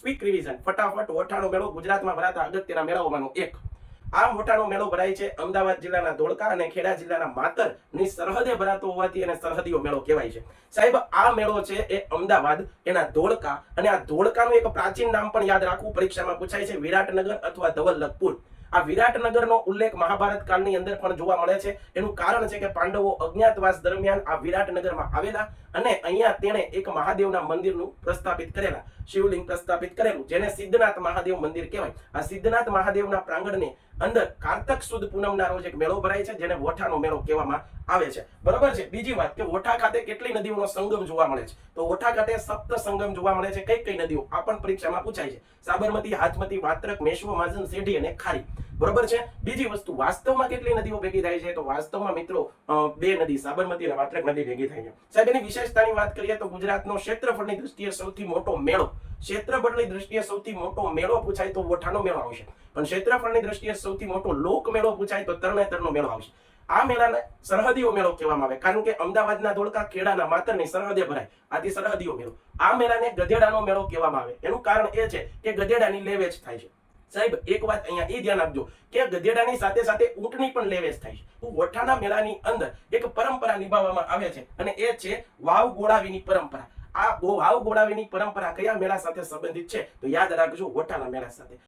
Quick revision, ફટાફટ. ઓઠાનો મેળો ગુજરાતમાં ભરાતા અગત્યના મેળાઓમાંનો એક. આ મોટાનો મેળો ભરાય છે અમદાવાદ જિલ્લાના ધોળકા અને ખેડા જિલ્લાના માતરની સરહદે ભરાતો હોવાથી એને સરહદીયો મેળો કહેવાય છે. સાહેબ, આ મેળો છે એ અમદાવાદ, એના ધોળકા, અને આ ધોળકાનું એક પ્રાચીન નામ પણ યાદ રાખવું, પરીક્ષામાં પૂછાય છે, વિરાટનગર અથવા ધવલપુર. આ વિરાટનગરનો ઉલ્લેખ મહાભારત કાળની અંદર પણ જોવા મળે છે. એનું કારણ છે કે પાંડવો અજ્ઞાતવાસ દરમિયાન આ વિરાટનગરમાં આવેલા અને અહીંયા તેણે એક મહાદેવના મંદિરનું પ્રસ્થાપિત કરેલા, શિવલિંગ પ્રસ્થાપિત કરેલું, જેને સિદ્ધનાથ મહાદેવ મંદિર કહેવાય. આ સિદ્ધનાથ મહાદેવના પ્રાંગણની અંદર કારતક સુદ પૂનમના રોજ એક મેળો ભરાય છે, જેને વોઠાનો મેળો કહેવામાં આવે છે. બરોબર છે. બીજી વાત કે વોઠા ખાતે કેટલી નદીઓનો સંગમ જોવા મળે છે? તો વોઠા ખાતે સપ્ત સંગમ જોવા મળે છે. કઈ કઈ નદીઓ? આ પણ પરીક્ષામાં પૂછાય છે. સાબરમતી, હાથમતી, વાત્રક, મેશ્વો, માઝન, સેઢી અને ખારી. બરોબર છે. બીજી વસ્તુ, વાસ્તવમાં કેટલી નદીઓ ભેગી થાય છે? તો વાસ્તવમાં મિત્રો બે નદી, સાબરમતી અને વાત્રક નદી ભેગી થાય છે. સાહેબ, એની વિશેષતાની વાત કરીએ તો ગુજરાતનો ક્ષેત્રફળની દૃષ્ટિએ સૌથી મોટો મેળો, ક્ષેત્રફળની દૃષ્ટિએ સૌથી મોટો મેળો પૂછાય તો વોઠાનો મેળો આવશે. પણ ક્ષેત્રફળની દૃષ્ટિએ સૌથી મોટો લોક મેળો પૂછાય તો તરણેતરનો મેળો આવશે. આ મેળાને સરહદીયો મેળો કહેવામાં આવે, કારણ કે અમદાવાદના ધોળકા, ખેડાના માતરની સરહદે ભરાય, આથી સરહદીયો મેળો. આ મેળાને ગધેડાનો મેળો કહેવામાં આવે. એનું કારણ એ છે કે ગધેડાની લેવેચ થાય છે. સાહેબ, એક વાત અહીંયા એ ધ્યાન આપજો કે ગધેડાની સાથે સાથે ઊંટની પણ લેવેચ થાય છે. વોઠાના મેળાની અંદર એક પરંપરા નિભાવવામાં આવે છે અને એ છે વાવ ગોળાવીની પરંપરા. આ વાવ ગોળાવીની પરંપરા કયા મેળા સાથે સંબંધિત છે? તો યાદ રાખજો, વોઠાના મેળા સાથે.